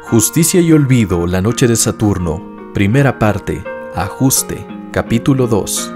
Justicia y olvido, la noche de Saturno. Primera parte. Ajuste. Capítulo 2.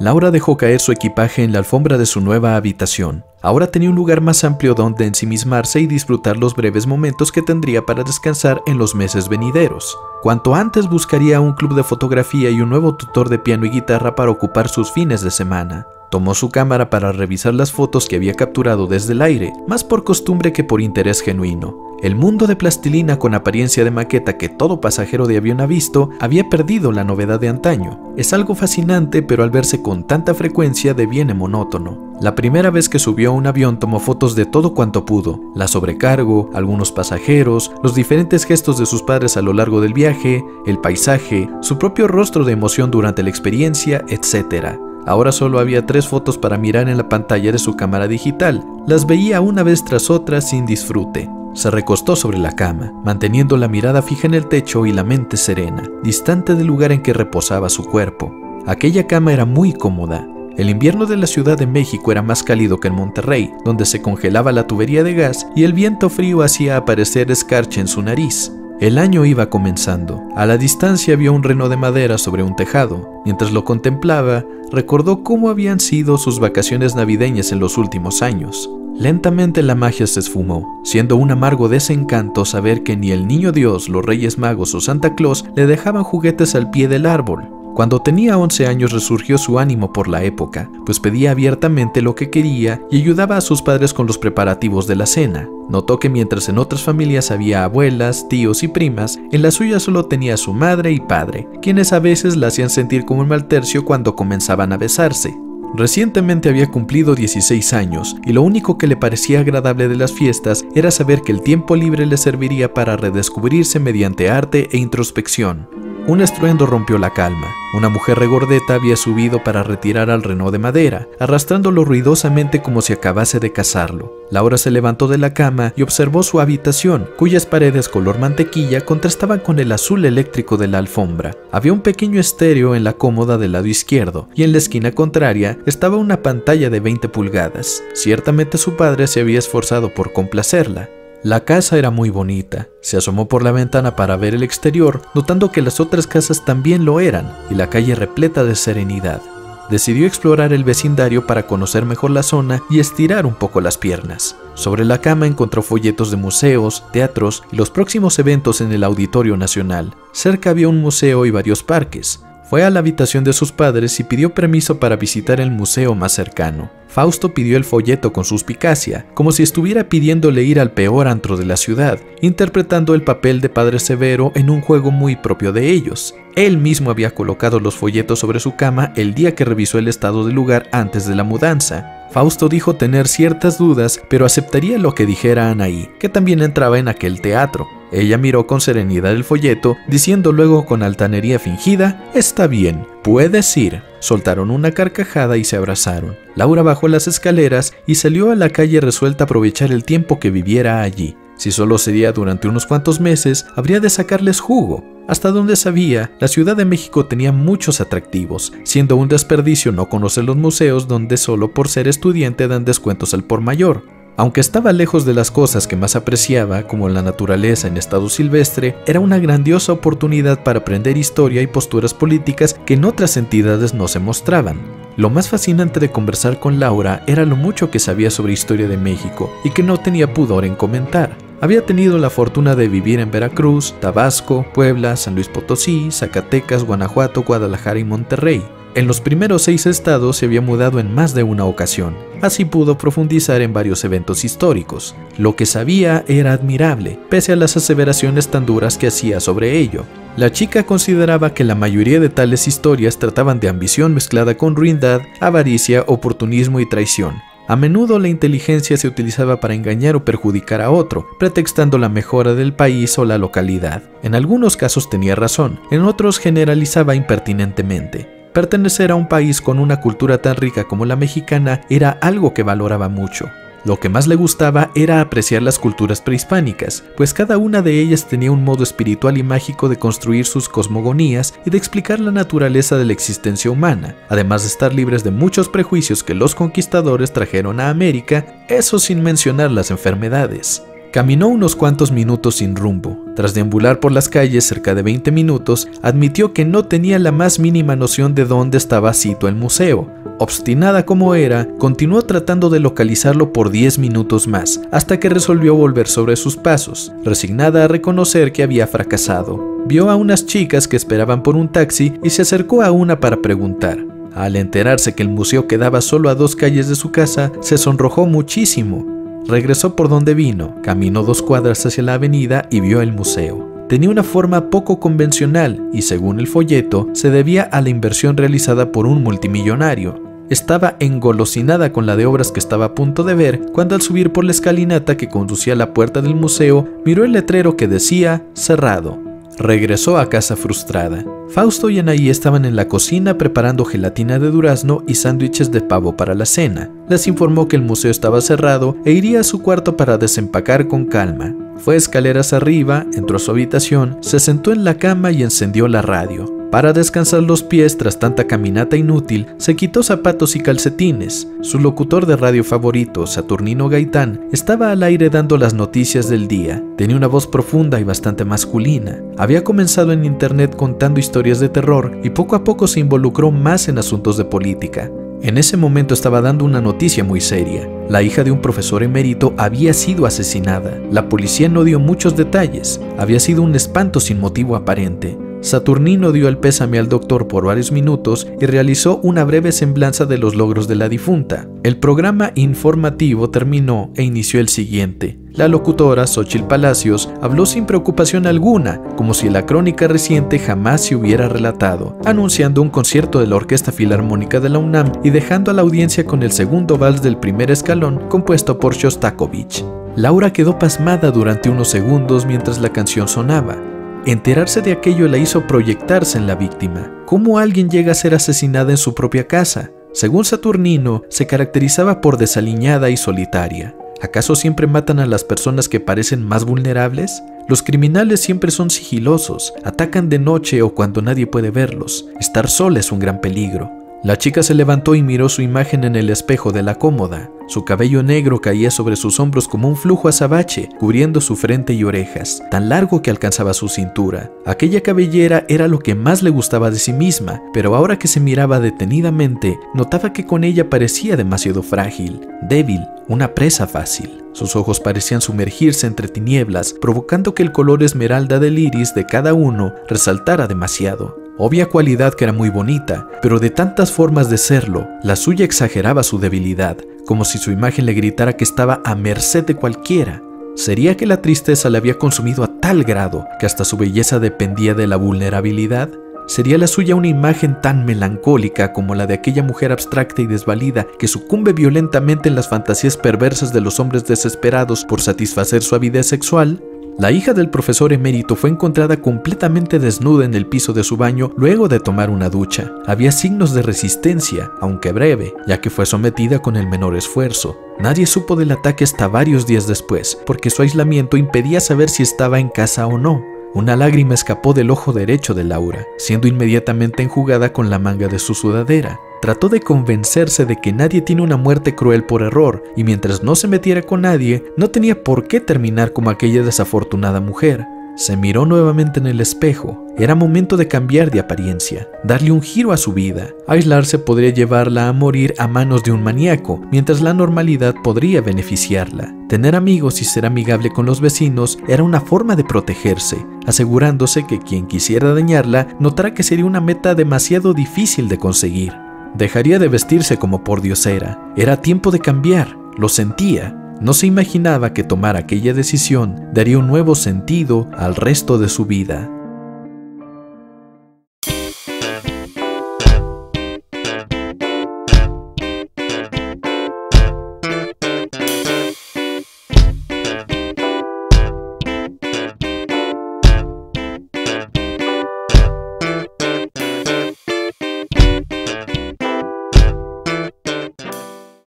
Laura dejó caer su equipaje en la alfombra de su nueva habitación. Ahora tenía un lugar más amplio donde ensimismarse y disfrutar los breves momentos que tendría para descansar en los meses venideros. Cuanto antes buscaría un club de fotografía y un nuevo tutor de piano y guitarra para ocupar sus fines de semana. Tomó su cámara para revisar las fotos que había capturado desde el aire, más por costumbre que por interés genuino. El mundo de plastilina con apariencia de maqueta que todo pasajero de avión ha visto había perdido la novedad de antaño. Es algo fascinante, pero al verse con tanta frecuencia deviene monótono. La primera vez que subió a un avión tomó fotos de todo cuanto pudo: la sobrecargo, algunos pasajeros, los diferentes gestos de sus padres a lo largo del viaje, el paisaje, su propio rostro de emoción durante la experiencia, etc. Ahora solo había 3 fotos para mirar en la pantalla de su cámara digital. Las veía una vez tras otra sin disfrute. Se recostó sobre la cama, manteniendo la mirada fija en el techo y la mente serena, distante del lugar en que reposaba su cuerpo. Aquella cama era muy cómoda. El invierno de la Ciudad de México era más cálido que en Monterrey, donde se congelaba la tubería de gas y el viento frío hacía aparecer escarcha en su nariz. El año iba comenzando. A la distancia vio un reno de madera sobre un tejado. Mientras lo contemplaba, recordó cómo habían sido sus vacaciones navideñas en los últimos años. Lentamente la magia se esfumó, siendo un amargo desencanto saber que ni el Niño Dios, los Reyes Magos o Santa Claus le dejaban juguetes al pie del árbol. Cuando tenía 11 años resurgió su ánimo por la época, pues pedía abiertamente lo que quería y ayudaba a sus padres con los preparativos de la cena. Notó que mientras en otras familias había abuelas, tíos y primas, en la suya solo tenía a su madre y padre, quienes a veces la hacían sentir como un mal tercio cuando comenzaban a besarse. Recientemente había cumplido 16 años y lo único que le parecía agradable de las fiestas era saber que el tiempo libre le serviría para redescubrirse mediante arte e introspección. Un estruendo rompió la calma. Una mujer regordeta había subido para retirar al reno de madera, arrastrándolo ruidosamente como si acabase de cazarlo. Laura se levantó de la cama y observó su habitación, cuyas paredes color mantequilla contrastaban con el azul eléctrico de la alfombra. Había un pequeño estéreo en la cómoda del lado izquierdo, y en la esquina contraria estaba una pantalla de 20 pulgadas. Ciertamente su padre se había esforzado por complacerla. La casa era muy bonita. Se asomó por la ventana para ver el exterior, notando que las otras casas también lo eran, y la calle repleta de serenidad. Decidió explorar el vecindario para conocer mejor la zona y estirar un poco las piernas. Sobre la cama encontró folletos de museos, teatros y los próximos eventos en el Auditorio Nacional. Cerca había un museo y varios parques. Fue a la habitación de sus padres y pidió permiso para visitar el museo más cercano. Fausto pidió el folleto con suspicacia, como si estuviera pidiéndole ir al peor antro de la ciudad, interpretando el papel de padre severo en un juego muy propio de ellos. Él mismo había colocado los folletos sobre su cama el día que revisó el estado del lugar antes de la mudanza. Fausto dijo tener ciertas dudas, pero aceptaría lo que dijera Anaí, que también entraba en aquel teatro. Ella miró con serenidad el folleto, diciendo luego con altanería fingida: «Está bien, puedes ir». Soltaron una carcajada y se abrazaron. Laura bajó las escaleras y salió a la calle resuelta a aprovechar el tiempo que viviera allí. Si solo sería durante unos cuantos meses, habría de sacarles jugo. Hasta donde sabía, la Ciudad de México tenía muchos atractivos, siendo un desperdicio no conocer los museos donde solo por ser estudiante dan descuentos al por mayor. Aunque estaba lejos de las cosas que más apreciaba, como la naturaleza en estado silvestre, era una grandiosa oportunidad para aprender historia y posturas políticas que en otras entidades no se mostraban. Lo más fascinante de conversar con Laura era lo mucho que sabía sobre historia de México y que no tenía pudor en comentar. Había tenido la fortuna de vivir en Veracruz, Tabasco, Puebla, San Luis Potosí, Zacatecas, Guanajuato, Guadalajara y Monterrey. En los primeros 6 estados se había mudado en más de una ocasión. Así pudo profundizar en varios eventos históricos. Lo que sabía era admirable, pese a las aseveraciones tan duras que hacía sobre ello. La chica consideraba que la mayoría de tales historias trataban de ambición mezclada con ruindad, avaricia, oportunismo y traición. A menudo la inteligencia se utilizaba para engañar o perjudicar a otro, pretextando la mejora del país o la localidad. En algunos casos tenía razón, en otros generalizaba impertinentemente. Pertenecer a un país con una cultura tan rica como la mexicana era algo que valoraba mucho. Lo que más le gustaba era apreciar las culturas prehispánicas, pues cada una de ellas tenía un modo espiritual y mágico de construir sus cosmogonías y de explicar la naturaleza de la existencia humana, además de estar libres de muchos prejuicios que los conquistadores trajeron a América, eso sin mencionar las enfermedades. Caminó unos cuantos minutos sin rumbo. Tras deambular por las calles cerca de 20 minutos, admitió que no tenía la más mínima noción de dónde estaba situado el museo. Obstinada como era, continuó tratando de localizarlo por 10 minutos más, hasta que resolvió volver sobre sus pasos, resignada a reconocer que había fracasado. Vio a unas chicas que esperaban por un taxi y se acercó a una para preguntar. Al enterarse que el museo quedaba solo a 2 calles de su casa, se sonrojó muchísimo. Regresó por donde vino, caminó 2 cuadras hacia la avenida y vio el museo. Tenía una forma poco convencional y, según el folleto, se debía a la inversión realizada por un multimillonario. Estaba engolosinada con la de obras que estaba a punto de ver cuando, al subir por la escalinata que conducía a la puerta del museo, miró el letrero que decía «Cerrado». Regresó a casa frustrada. Fausto y Anaí estaban en la cocina preparando gelatina de durazno y sándwiches de pavo para la cena. Les informó que el museo estaba cerrado e iría a su cuarto para desempacar con calma. Fue escaleras arriba, entró a su habitación, se sentó en la cama y encendió la radio. Para descansar los pies tras tanta caminata inútil, se quitó zapatos y calcetines. Su locutor de radio favorito, Saturnino Gaitán, estaba al aire dando las noticias del día. Tenía una voz profunda y bastante masculina. Había comenzado en internet contando historias de terror y poco a poco se involucró más en asuntos de política. En ese momento estaba dando una noticia muy seria. La hija de un profesor emérito había sido asesinada. La policía no dio muchos detalles. Había sido un espanto sin motivo aparente. Saturnino dio el pésame al doctor por varios minutos y realizó una breve semblanza de los logros de la difunta. El programa informativo terminó e inició el siguiente. La locutora, Xóchitl Palacios, habló sin preocupación alguna, como si la crónica reciente jamás se hubiera relatado, anunciando un concierto de la Orquesta Filarmónica de la UNAM y dejando a la audiencia con el segundo vals del primer escalón, compuesto por Shostakovich. Laura quedó pasmada durante unos segundos mientras la canción sonaba. Enterarse de aquello la hizo proyectarse en la víctima. ¿Cómo alguien llega a ser asesinada en su propia casa? Según Saturnino, se caracterizaba por desaliñada y solitaria. ¿Acaso siempre matan a las personas que parecen más vulnerables? Los criminales siempre son sigilosos, atacan de noche o cuando nadie puede verlos. Estar sola es un gran peligro. La chica se levantó y miró su imagen en el espejo de la cómoda. Su cabello negro caía sobre sus hombros como un flujo azabache, cubriendo su frente y orejas, tan largo que alcanzaba su cintura. Aquella cabellera era lo que más le gustaba de sí misma, pero ahora que se miraba detenidamente, notaba que con ella parecía demasiado frágil, débil, una presa fácil. Sus ojos parecían sumergirse entre tinieblas, provocando que el color esmeralda del iris de cada uno resaltara demasiado. Obvia cualidad que era muy bonita, pero de tantas formas de serlo, la suya exageraba su debilidad, como si su imagen le gritara que estaba a merced de cualquiera. ¿Sería que la tristeza la había consumido a tal grado que hasta su belleza dependía de la vulnerabilidad? ¿Sería la suya una imagen tan melancólica como la de aquella mujer abstracta y desvalida que sucumbe violentamente en las fantasías perversas de los hombres desesperados por satisfacer su avidez sexual? La hija del profesor emérito fue encontrada completamente desnuda en el piso de su baño luego de tomar una ducha. Había signos de resistencia, aunque breve, ya que fue sometida con el menor esfuerzo. Nadie supo del ataque hasta varios días después, porque su aislamiento impedía saber si estaba en casa o no. Una lágrima escapó del ojo derecho de Laura, siendo inmediatamente enjugada con la manga de su sudadera. Trató de convencerse de que nadie tiene una muerte cruel por error, y mientras no se metiera con nadie, no tenía por qué terminar como aquella desafortunada mujer. Se miró nuevamente en el espejo. Era momento de cambiar de apariencia, darle un giro a su vida. Aislarse podría llevarla a morir a manos de un maníaco, mientras la normalidad podría beneficiarla. Tener amigos y ser amigable con los vecinos era una forma de protegerse, asegurándose que quien quisiera dañarla notara que sería una meta demasiado difícil de conseguir. Dejaría de vestirse como pordiosera. Era tiempo de cambiar, lo sentía. No se imaginaba que tomar aquella decisión daría un nuevo sentido al resto de su vida.